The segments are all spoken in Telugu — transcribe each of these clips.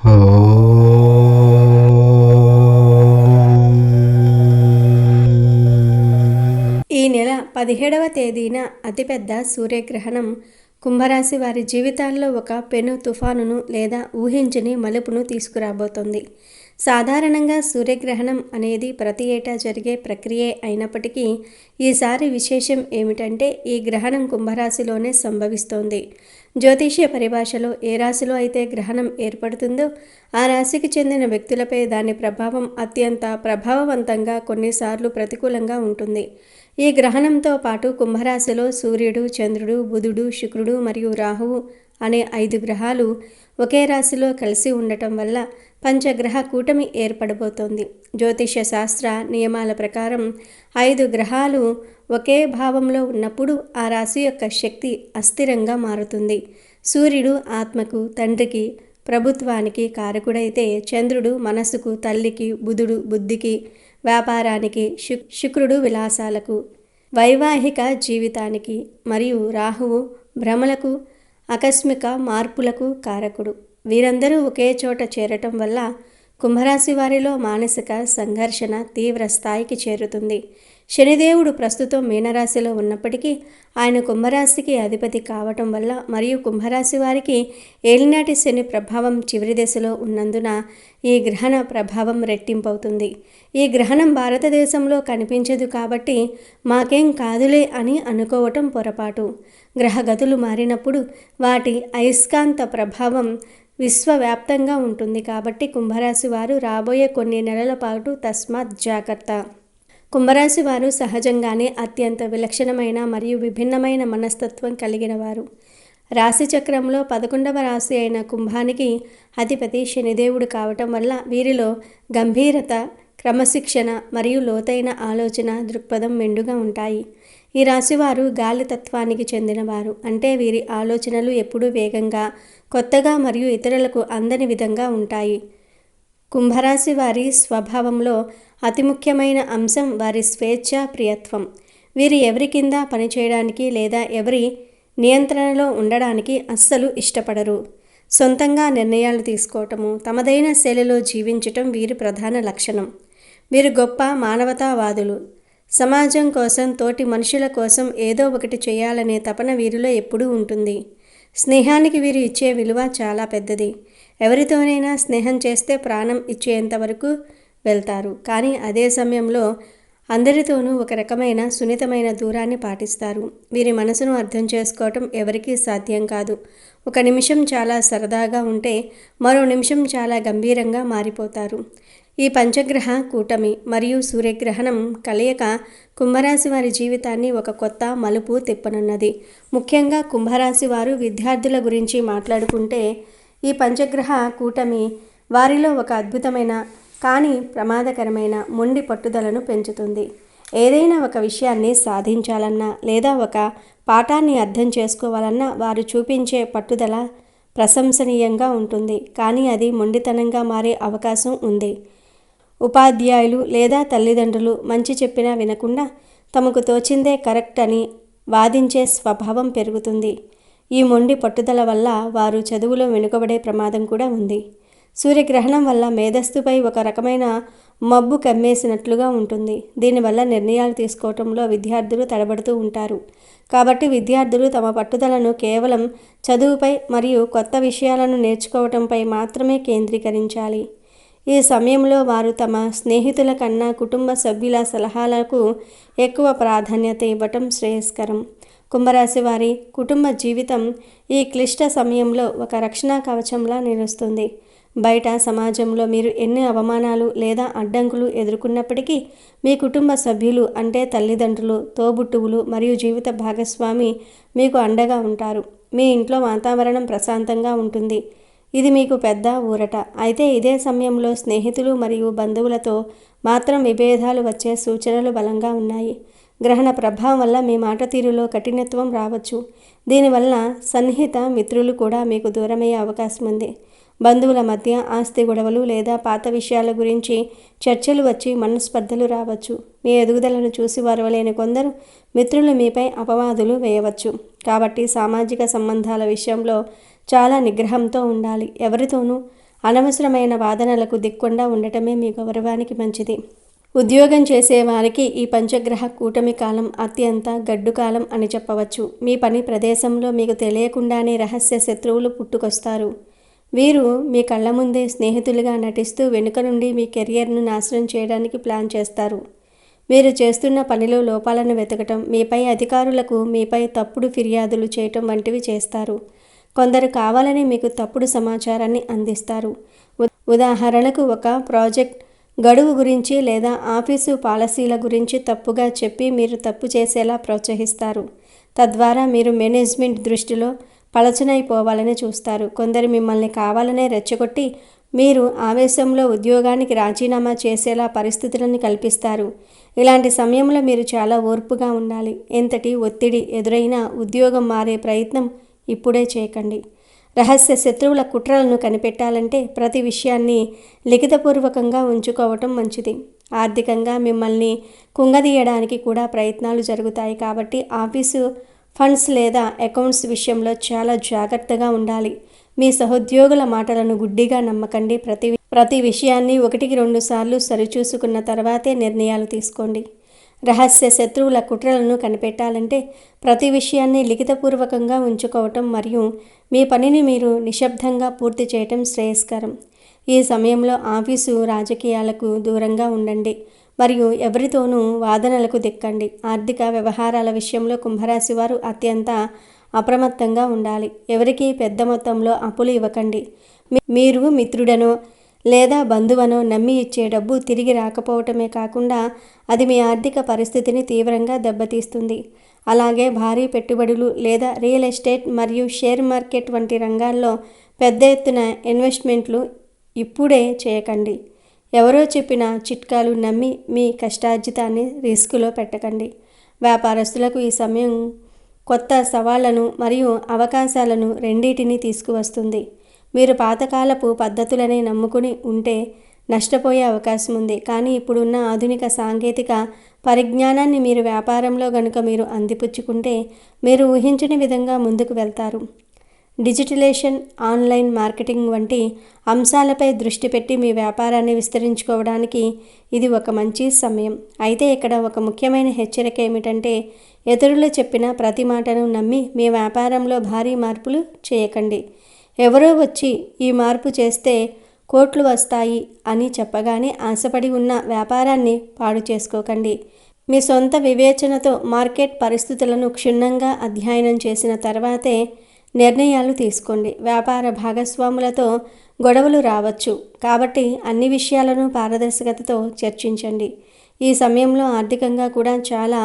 ఈ నెల 17వ తేదీన అతిపెద్ద సూర్యగ్రహణం కుంభరాశి వారి జీవితాల్లో ఒక పెను తుఫానును లేదా ఊహించని మలుపును తీసుకురాబోతోంది. సాధారణంగా సూర్యగ్రహణం అనేది ప్రతి ఏటా జరిగే ప్రక్రియే అయినప్పటికీ ఈసారి విశేషం ఏమిటంటే ఈ గ్రహణం కుంభరాశిలోనే సంభవిస్తోంది. జ్యోతిష్య పరిభాషలో ఏ రాశిలో అయితే గ్రహణం ఏర్పడుతుందో ఆ రాశికి చెందిన వ్యక్తులపై దాని ప్రభావం అత్యంత ప్రభావవంతంగా, కొన్నిసార్లు ప్రతికూలంగా ఉంటుంది. ఈ గ్రహణంతో పాటు కుంభరాశిలో సూర్యుడు, చంద్రుడు, బుధుడు, శుక్రుడు మరియు రాహువు అనే 5 గ్రహాలు ఒకే రాశిలో కలిసి ఉండటం వల్ల పంచగ్రహ కూటమి ఏర్పడబోతోంది. జ్యోతిష శాస్త్ర నియమాల ప్రకారం 5 గ్రహాలు ఒకే భావంలో ఉన్నప్పుడు ఆ రాశి యొక్క శక్తి అస్థిరంగా మారుతుంది. సూర్యుడు ఆత్మకు, తండ్రికి, ప్రభుత్వానికి కారకుడైతే చంద్రుడు మనసుకు, తల్లికి, బుధుడు బుద్ధికి, వ్యాపారానికి, శుక్రుడు విలాసాలకు, వైవాహిక జీవితానికి మరియు రాహువు భ్రమలకు, ఆకస్మిక మార్పులకు కారకుడు. వీరందరూ ఒకే చోట చేరటం వల్ల కుంభరాశి వారిలో మానసిక సంఘర్షణ తీవ్ర స్థాయికి చేరుతుంది. శనిదేవుడు ప్రస్తుతం మీనరాశిలో ఉన్నప్పటికీ ఆయన కుంభరాశికి అధిపతి కావటం వల్ల మరియు కుంభరాశి వారికి ఏలినాటి శని ప్రభావం చివరి దశలో ఉన్నందున ఈ గ్రహణ ప్రభావం రెట్టింపవుతుంది. ఈ గ్రహణం భారతదేశంలో కనిపించదు కాబట్టి మాకేం కాదులే అని అనుకోవటం పొరపాటు. గ్రహగతులు మారినప్పుడు వాటి అయస్కాంత ప్రభావం విశ్వవ్యాప్తంగా ఉంటుంది కాబట్టి కుంభరాశి వారు రాబోయే కొన్ని నెలల పాటు తస్మాత్ జాగ్రత్త. కుంభరాశి వారు సహజంగానే అత్యంత విలక్షణమైన మరియు విభిన్నమైన మనస్తత్వం కలిగిన వారు. రాశి చక్రంలో 11వ రాశి అయిన కుంభానికి అధిపతి శనిదేవుడు కావటం వల్ల వీరిలో గంభీరత, క్రమశిక్షణ మరియు లోతైన ఆలోచన దృక్పథం మెండుగా ఉంటాయి. ఈ రాశివారు గాలి తత్వానికి చెందినవారు. అంటే వీరి ఆలోచనలు ఎప్పుడూ వేగంగా, కొత్తగా మరియు ఇతరులకు అందని విధంగా ఉంటాయి. కుంభరాశి వారి స్వభావంలో అతి ముఖ్యమైన అంశం వారి స్వేచ్ఛ, ప్రియత్వం. వీరు ఎవరి కింద పనిచేయడానికి లేదా ఎవరి నియంత్రణలో ఉండడానికి అస్సలు ఇష్టపడరు. సొంతంగా నిర్ణయాలు తీసుకోవటము, తమదైన శైలిలో జీవించటం వీరి ప్రధాన లక్షణం. వీరు గొప్ప మానవతావాదులు. సమాజం కోసం, తోటి మనుషుల కోసం ఏదో ఒకటి చేయాలనే తపన వీరిలో ఎప్పుడూ ఉంటుంది. స్నేహానికి వీరు ఇచ్చే విలువ చాలా పెద్దది. ఎవరితోనైనా స్నేహం చేస్తే ప్రాణం ఇచ్చేంతవరకు వెళ్తారు. కానీ అదే సమయంలో అందరితోనూ ఒక రకమైన సున్నితమైన దూరాన్ని పాటిస్తారు. వీరి మనసును అర్థం చేసుకోవటం ఎవరికీ సాధ్యం కాదు. ఒక నిమిషం చాలా సరదాగా ఉంటే మరో నిమిషం చాలా గంభీరంగా మారిపోతారు. ఈ పంచగ్రహ కూటమి మరియు సూర్యగ్రహణం కలయిక కుంభరాశి వారి జీవితాన్ని ఒక కొత్త మలుపు తిప్పనున్నది. ముఖ్యంగా కుంభరాశి వారు విద్యార్థుల గురించి మాట్లాడుకుంటే ఈ పంచగ్రహ కూటమి వారిలో ఒక అద్భుతమైన కానీ ప్రమాదకరమైన మొండి పట్టుదలను పెంచుతుంది. ఏదైనా ఒక విషయాన్ని సాధించాలన్నా లేదా ఒక పాఠాన్ని అర్థం చేసుకోవాలన్నా వారు చూపించే పట్టుదల ప్రశంసనీయంగా ఉంటుంది. కానీ అది మొండితనంగా మారే అవకాశం ఉంది. ఉపాధ్యాయులు లేదా తల్లిదండ్రులు మంచి చెప్పినా వినకుండా తమకు తోచిందే కరెక్ట్ అని వాదించే స్వభావం పెరుగుతుంది. ఈ మొండి పట్టుదల వల్ల వారు చదువులో వెనుకబడే ప్రమాదం కూడా ఉంది. సూర్యగ్రహణం వల్ల మేధస్సుపై ఒక రకమైన మబ్బు కమ్మేసినట్లుగా ఉంటుంది. దీనివల్ల నిర్ణయాలు తీసుకోవటంలో విద్యార్థులు తడబడుతూ ఉంటారు. కాబట్టి విద్యార్థులు తమ పట్టుదలను కేవలం చదువుపై మరియు కొత్త విషయాలను నేర్చుకోవటంపై మాత్రమే కేంద్రీకరించాలి. ఈ సమయంలో వారు తమ స్నేహితుల కన్నా కుటుంబ సభ్యుల సలహాలకు ఎక్కువ ప్రాధాన్యత ఇవ్వటం శ్రేయస్కరం. కుంభరాశి వారి కుటుంబ జీవితం ఈ క్లిష్ట సమయంలో ఒక రక్షణ కవచంలా నిలుస్తుంది. బయట సమాజంలో మీరు ఎన్ని అవమానాలు లేదా అడ్డంకులు ఎదుర్కొన్నప్పటికీ మీ కుటుంబ సభ్యులు అంటే తల్లిదండ్రులు, తోబుట్టువులు మరియు జీవిత భాగస్వామి మీకు అండగా ఉంటారు. మీ ఇంట్లో వాతావరణం ప్రశాంతంగా ఉంటుంది. ఇది మీకు పెద్ద ఊరట. అయితే ఇదే సమయంలో స్నేహితులు మరియు బంధువులతో మాత్రం విభేదాలు వచ్చే సూచనలు బలంగా ఉన్నాయి. గ్రహణ ప్రభావం వల్ల మీ మాట తీరులో కఠినత్వం రావచ్చు. దీనివల్ల సన్నిహిత మిత్రులు కూడా మీకు దూరమయ్యే అవకాశం ఉంది. బంధువుల మధ్య ఆస్తి గొడవలు లేదా పాత విషయాల గురించి చర్చలు వచ్చి మనస్పర్ధలు రావచ్చు. మీ ఎదుగుదలను చూసి వరవలేని కొందరు మిత్రులు మీపై అపవాదులు వేయవచ్చు. కాబట్టి సామాజిక సంబంధాల విషయంలో చాలా నిగ్రహంతో ఉండాలి. ఎవరితోనూ అనవసరమైన వాదనలకు దిక్కుండా ఉండటమే మీ గౌరవానికి మంచిది. ఉద్యోగం చేసేవారికి ఈ పంచగ్రహ కూటమి కాలం అత్యంత గడ్డు కాలం అని చెప్పవచ్చు. మీ పని ప్రదేశంలో మీకు తెలియకుండానే రహస్య శత్రువులు పుట్టుకొస్తారు. వీరు మీ కళ్ళ ముందే స్నేహితులుగా నటిస్తూ వెనుక నుండి మీ కెరియర్ను నాశనం చేయడానికి ప్లాన్ చేస్తారు. మీరు చేస్తున్న పనిలో లోపాలను వెతకటం, మీపై అధికారులకు మీపై తప్పుడు ఫిర్యాదులు చేయటం వంటివి చేస్తారు. కొందరు కావాలని మీకు తప్పుడు సమాచారాన్ని అందిస్తారు. ఉదాహరణకు ఒక ప్రాజెక్ట్ గడువు గురించి లేదా ఆఫీసు పాలసీల గురించి తప్పుగా చెప్పి మీరు తప్పు చేసేలా ప్రోత్సహిస్తారు. తద్వారా మీరు మేనేజ్మెంట్ దృష్టిలో పలచనైపోవాలని చూస్తారు. కొందరు మిమ్మల్ని కావాలనే రెచ్చగొట్టి మీరు ఆవేశంలో ఉద్యోగానికి రాజీనామా చేసేలా పరిస్థితులను కల్పిస్తారు. ఇలాంటి సమయంలో మీరు చాలా ఓర్పుగా ఉండాలి. ఎంతటి ఒత్తిడి ఎదురైనా ఉద్యోగం మారే ప్రయత్నం ఇప్పుడే చేయకండి. రహస్య శత్రువుల కుట్రలను కనిపెట్టాలంటే ప్రతి విషయాన్ని లిఖితపూర్వకంగా ఉంచుకోవటం మంచిది. ఆర్థికంగా మిమ్మల్ని కుంగదీయడానికి కూడా ప్రయత్నాలు జరుగుతాయి. కాబట్టి ఆఫీసు ఫండ్స్ లేదా అకౌంట్స్ విషయంలో చాలా జాగ్రత్తగా ఉండాలి. మీ సహోద్యోగుల మాటలను గుడ్డిగా నమ్మకండి. ప్రతి విషయాన్ని 1-2 సార్లు సరిచూసుకున్న తర్వాతే నిర్ణయాలు తీసుకోండి. రహస్య శత్రువుల కుట్రలను కనిపెట్టాలంటే ప్రతి విషయాన్ని లిఖితపూర్వకంగా ఉంచుకోవటం మరియు మీ పనిని మీరు నిశ్శబ్దంగా పూర్తి చేయటం శ్రేయస్కరం. ఈ సమయంలో ఆఫీసు రాజకీయాలకు దూరంగా ఉండండి మరియు ఎవరితోనూ వాదనలకు దిక్కండి. ఆర్థిక వ్యవహారాల విషయంలో కుంభరాశి వారు అత్యంత అప్రమత్తంగా ఉండాలి. ఎవరికీ పెద్ద మొత్తంలో అప్పులు ఇవ్వకండి. మీరు మిత్రుడనో లేదా బంధువనో నమ్మి ఇచ్చే డబ్బు తిరిగి రాకపోవటమే కాకుండా అది మీ ఆర్థిక పరిస్థితిని తీవ్రంగా దెబ్బతీస్తుంది. అలాగే భారీ పెట్టుబడులు లేదా రియల్ ఎస్టేట్ మరియు షేర్ మార్కెట్ వంటి రంగాల్లో పెద్ద ఎత్తున ఇన్వెస్ట్మెంట్లు ఇప్పుడే చేయకండి. ఎవరో చెప్పిన చిట్కాలు నమ్మి మీ కష్టార్జితాన్ని రిస్కులో పెట్టకండి. వ్యాపారస్తులకు ఈ సమయం కొత్త సవాళ్లను మరియు అవకాశాలను రెండింటినీ తీసుకువస్తుంది. మీరు పాతకాలపు పద్ధతులనే నమ్ముకుని ఉంటే నష్టపోయే అవకాశం ఉంది. కానీ ఇప్పుడున్న ఆధునిక సాంకేతిక పరిజ్ఞానాన్ని మీరు వ్యాపారంలో గనుక మీరు అందిపుచ్చుకుంటే మీరు ఊహించని విధంగా ముందుకు వెళ్తారు. డిజిటలైజేషన్, ఆన్లైన్ మార్కెటింగ్ వంటి అంశాలపై దృష్టి పెట్టి మీ వ్యాపారాన్ని విస్తరించుకోవడానికి ఇది ఒక మంచి సమయం. అయితే ఇక్కడ ఒక ముఖ్యమైన హెచ్చరిక ఏమిటంటే ఇతరులు చెప్పిన ప్రతి మాటను నమ్మి మీ వ్యాపారంలో భారీ మార్పులు చేయకండి. ఎవరో వచ్చి ఈ మార్పు చేస్తే కోట్లు వస్తాయి అని చెప్పగానే ఆశపడి ఉన్న వ్యాపారాన్ని పాడు చేసుకోకండి. మీ సొంత వివేచనతో మార్కెట్ పరిస్థితులను క్షుణ్ణంగా అధ్యయనం చేసిన తర్వాతే నిర్ణయాలు తీసుకోండి. వ్యాపార భాగస్వాములతో గొడవలు రావచ్చు కాబట్టి అన్ని విషయాలను పారదర్శకతతో చర్చించండి. ఈ సమయంలో ఆర్థికంగా కూడా చాలా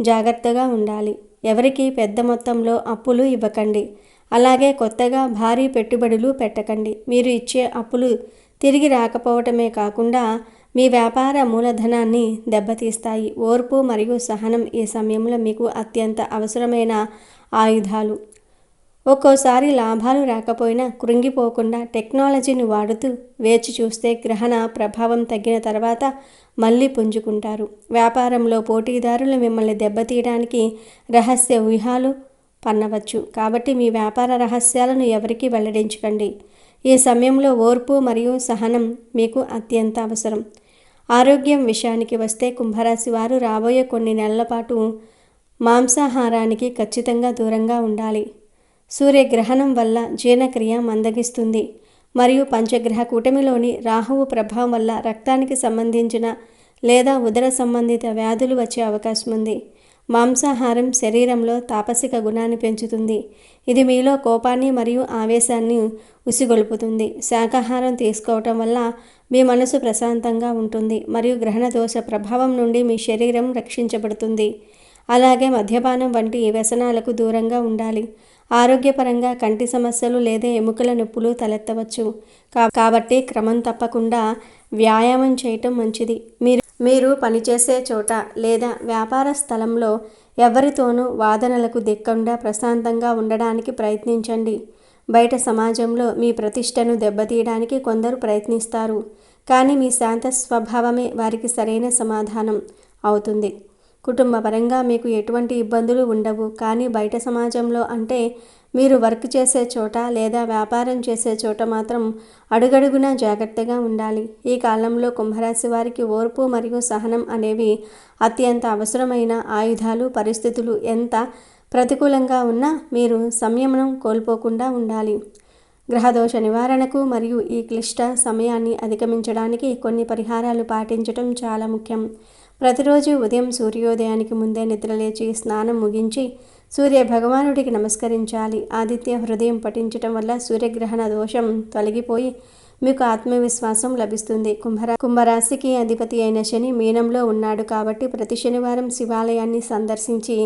జాగ్రత్తగా ఉండాలి. ఎవరికి పెద్ద మొత్తంలో అప్పులు ఇవ్వకండి. అలాగే కొత్తగా భారీ పెట్టుబడులు పెట్టకండి. మీరు ఇచ్చే అప్పులు తిరిగి రాకపోవటమే కాకుండా మీ వ్యాపార మూలధనాన్ని దెబ్బతీస్తాయి. ఓర్పు మరియు సహనం ఈ సమయంలో మీకు అత్యంత అవసరమైన ఆయుధాలు. ఒక్కోసారి లాభాలు రాకపోయినా కృంగిపోకుండా టెక్నాలజీని వాడుతూ వేచి చూస్తే గ్రహణ ప్రభావం తగ్గిన తర్వాత మళ్ళీ పుంజుకుంటారు. వ్యాపారంలో పోటీదారులు మిమ్మల్ని దెబ్బతీయడానికి రహస్య వ్యూహాలు పన్నవచ్చు. కాబట్టి మీ వ్యాపార రహస్యాలను ఎవరికీ వెల్లడించకండి. ఈ సమయంలో ఓర్పు మరియు సహనం మీకు అత్యంత అవసరం. ఆరోగ్యం విషయానికి వస్తే కుంభరాశి వారు రాబోయే కొన్ని నెలల పాటు మాంసాహారానికి ఖచ్చితంగా దూరంగా ఉండాలి. సూర్యగ్రహణం వల్ల జీర్ణక్రియ మందగిస్తుంది మరియు పంచగ్రహ కూటమిలోని రాహువు ప్రభావం వల్ల రక్తానికి సంబంధించిన లేదా ఉదర సంబంధిత వ్యాధులు వచ్చే అవకాశం ఉంది. మాంసాహారం శరీరంలో తాపసిక గుణాన్ని పెంచుతుంది. ఇది మీలో కోపాన్ని మరియు ఆవేశాన్ని ఉసిగొల్పుతుంది. శాకాహారం తీసుకోవటం వల్ల మీ మనసు ప్రశాంతంగా ఉంటుంది మరియు గ్రహణ దోష ప్రభావం నుండి మీ శరీరం రక్షించబడుతుంది. అలాగే మద్యపానం వంటి వ్యసనాలకు దూరంగా ఉండాలి. ఆరోగ్యపరంగా కంటి సమస్యలు లేదా ఎముకల నొప్పులు తలెత్తవచ్చు. కాబట్టి క్రమం తప్పకుండా వ్యాయామం చేయటం మంచిది. మీరు పనిచేసే చోట లేదా వ్యాపార స్థలంలో ఎవరితోనూ వాదనలకు దిక్కుండా ప్రశాంతంగా ఉండడానికి ప్రయత్నించండి. బయట సమాజంలో మీ ప్రతిష్టను దెబ్బతీయడానికి కొందరు ప్రయత్నిస్తారు. కానీ మీ శాంత స్వభావమే వారికి సరైన సమాధానం అవుతుంది. కుటుంబ పరంగా మీకు ఎటువంటి ఇబ్బందులు ఉండవు. కానీ బయట సమాజంలో అంటే మీరు వర్క్ చేసే చోట లేదా వ్యాపారం చేసే చోట మాత్రం అడుగడుగునా జాగ్రత్తగా ఉండాలి. ఈ కాలంలో కుంభరాశి వారికి ఓర్పు మరియు సహనం అనేవి అత్యంత అవసరమైన ఆయుధాలు. పరిస్థితులు ఎంత ప్రతికూలంగా ఉన్నా మీరు సంయమనం కోల్పోకుండా ఉండాలి. గ్రహదోష నివారణకు మరియు ఈ క్లిష్ట సమయాన్ని అధిగమించడానికి కొన్ని పరిహారాలు పాటించడం చాలా ముఖ్యం. ప్రతిరోజు ఉదయం సూర్యోదయానికి ముందే నిద్రలేచి స్నానం ముగించి సూర్య భగవానుడికి నమస్కరించాలి. ఆదిత్య హృదయం పఠించటం వల్ల సూర్యగ్రహణ దోషం తొలగిపోయి మీకు ఆత్మవిశ్వాసం లభిస్తుంది. కుంభరాశికి అధిపతి అయిన శని మీనంలో ఉన్నాడు కాబట్టి ప్రతి శనివారం శివాలయాన్ని సందర్శించి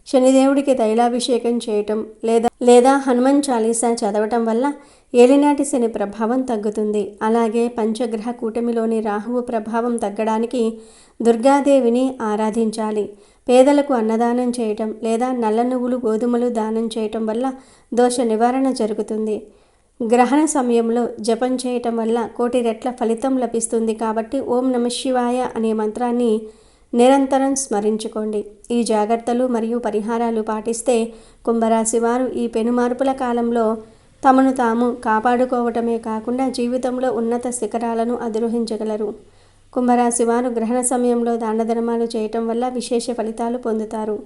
శనిదేవుడికి తైలాభిషేకం చేయటం లేదా హనుమాన్ చాలీసా చదవటం వల్ల ఏలినాటి శని ప్రభావం తగ్గుతుంది. అలాగే పంచగ్రహ కూటమిలోని రాహువు ప్రభావం తగ్గడానికి దుర్గాదేవిని ఆరాధించాలి. పేదలకు అన్నదానం చేయటం లేదా నల్ల నువ్వులు గోధుమలు దానం చేయటం వల్ల దోష నివారణ జరుగుతుంది. గ్రహణ సమయంలో జపం చేయటం వల్ల 1,000,000 రెట్ల ఫలితం లభిస్తుంది. కాబట్టి ఓం నమఃశివాయ అనే మంత్రాన్ని నిరంతరం స్మరించుకోండి. ఈ జాగ్రత్తలు మరియు పరిహారాలు పాటిస్తే కుంభరాశి వారు ఈ పెనుమార్పుల కాలంలో తమను తాము కాపాడుకోవటమే కాకుండా జీవితంలో ఉన్నత శిఖరాలను అధిరోహించగలరు. కుంభరాశి వారు గ్రహణ సమయంలో దానధర్మాలు చేయటం వల్ల విశేష ఫలితాలు పొందుతారు.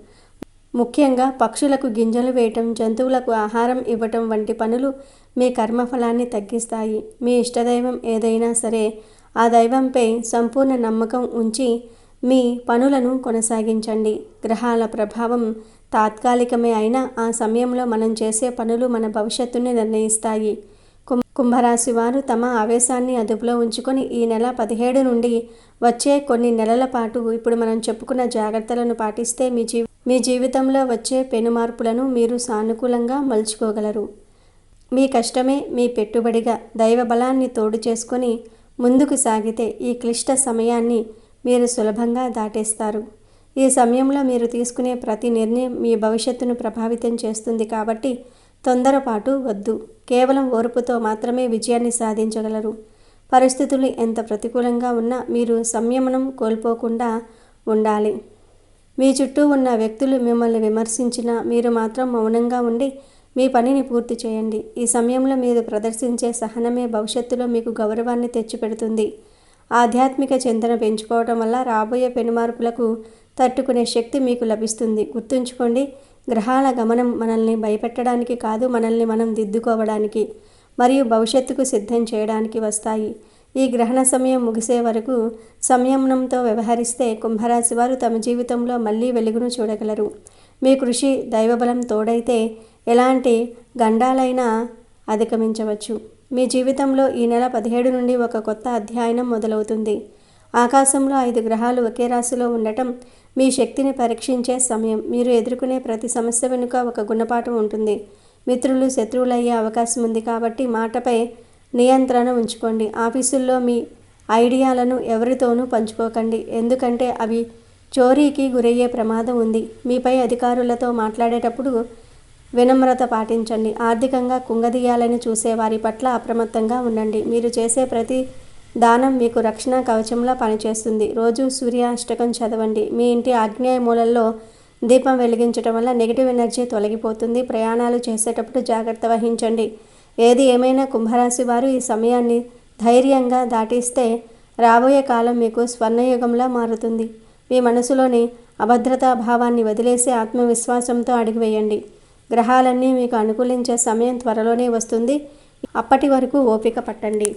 ముఖ్యంగా పక్షులకు గింజలు వేయటం, జంతువులకు ఆహారం ఇవ్వటం వంటి పనులు మీ కర్మఫలాన్ని తగ్గిస్తాయి. మీ ఇష్టదైవం ఏదైనా సరే ఆ దైవంపై సంపూర్ణ నమ్మకం ఉంచి మీ పనులను కొనసాగించండి. గ్రహాల ప్రభావం తాత్కాలికమే అయినా ఆ సమయంలో మనం చేసే పనులు మన భవిష్యత్తుని నిర్ణయిస్తాయి. కుంభరాశి వారు తమ ఆవేశాన్ని అదుపులో ఉంచుకొని ఈ నెల 17 నుండి వచ్చే కొన్ని నెలల పాటు ఇప్పుడు మనం చెప్పుకున్న జాగ్రత్తలను పాటిస్తే మీ జీవితంలో వచ్చే పెనుమార్పులను మీరు సానుకూలంగా మలుచుకోగలరు. మీ కష్టమే మీ పెట్టుబడిగా దైవ బలాన్ని తోడు చేసుకొని ముందుకు సాగితే ఈ క్లిష్ట సమయాన్ని మీరు సులభంగా దాటేస్తారు. ఈ సమయంలో మీరు తీసుకునే ప్రతి నిర్ణయం మీ భవిష్యత్తును ప్రభావితం చేస్తుంది. కాబట్టి తొందరపాటు వద్దు. కేవలం ఓర్పుతో మాత్రమే విజయాన్ని సాధించగలరు. పరిస్థితులు ఎంత ప్రతికూలంగా ఉన్నా మీరు సంయమనం కోల్పోకుండా ఉండాలి. మీ చుట్టూ ఉన్న వ్యక్తులు మిమ్మల్ని విమర్శించినా మీరు మాత్రం మౌనంగా ఉండి మీ పనిని పూర్తి చేయండి. ఈ సమయంలో మీరు ప్రదర్శించే సహనమే భవిష్యత్తులో మీకు గౌరవాన్ని తెచ్చిపెడుతుంది. ఆధ్యాత్మిక చింతన పెంచుకోవటం వల్ల రాబోయే పెనుమార్పులకు తట్టుకునే శక్తి మీకు లభిస్తుంది. గుర్తుంచుకోండి, గ్రహాల గమనం మనల్ని భయపెట్టడానికి కాదు, మనల్ని మనం దిద్దుకోవడానికి మరియు భవిష్యత్తుకు సిద్ధం చేయడానికి వస్తాయి. ఈ గ్రహణ సమయం ముగిసే వరకు సంయమనంతో వ్యవహరిస్తే కుంభరాశి వారు తమ జీవితంలో మళ్ళీ వెలుగును చూడగలరు. మీ కృషి, దైవబలం తోడైతే ఎలాంటి గండాలైనా అధిగమించవచ్చు. మీ జీవితంలో ఈ నెల 17 నుండి ఒక కొత్త అధ్యాయం మొదలవుతుంది. ఆకాశంలో 5 గ్రహాలు ఒకే రాశిలో ఉండటం మీ శక్తిని పరీక్షించే సమయం. మీరు ఎదుర్కొనే ప్రతి సమస్య వెనుక ఒక గుణపాఠం ఉంటుంది. మిత్రులు శత్రువులయ్యే అవకాశం ఉంది కాబట్టి మాటపై నియంత్రణ ఉంచుకోండి. ఆఫీసుల్లో మీ ఐడియాలను ఎవరితోనూ పంచుకోకండి, ఎందుకంటే అవి చోరీకి గురయ్యే ప్రమాదం ఉంది. మీపై అధికారులతో మాట్లాడేటప్పుడు వినమ్రత పాటించండి. ఆర్థికంగా కుంగదీయాలని చూసే వారి పట్ల అప్రమత్తంగా ఉండండి. మీరు చేసే ప్రతి దానం మీకు రక్షణ కవచంలా పనిచేస్తుంది. రోజు సూర్యాష్టకం చదవండి. మీ ఇంటి ఆగ్నేయ మూలల్లో దీపం వెలిగించడం వల్ల నెగిటివ్ ఎనర్జీ తొలగిపోతుంది. ప్రయాణాలు చేసేటప్పుడు జాగ్రత్త వహించండి. ఏది ఏమైనా కుంభరాశి వారు ఈ సమయాన్ని ధైర్యంగా దాటిస్తే రాబోయే కాలం మీకు స్వర్ణయుగంలా మారుతుంది. మీ మనసులోని అభద్రతా భావాన్ని వదిలేసి ఆత్మవిశ్వాసంతో అడుగువేయండి. గ్రహాలన్నీ మీకు అనుకూలించే సమయం త్వరలోనే వస్తుంది. అప్పటి వరకు ఓపిక పట్టండి.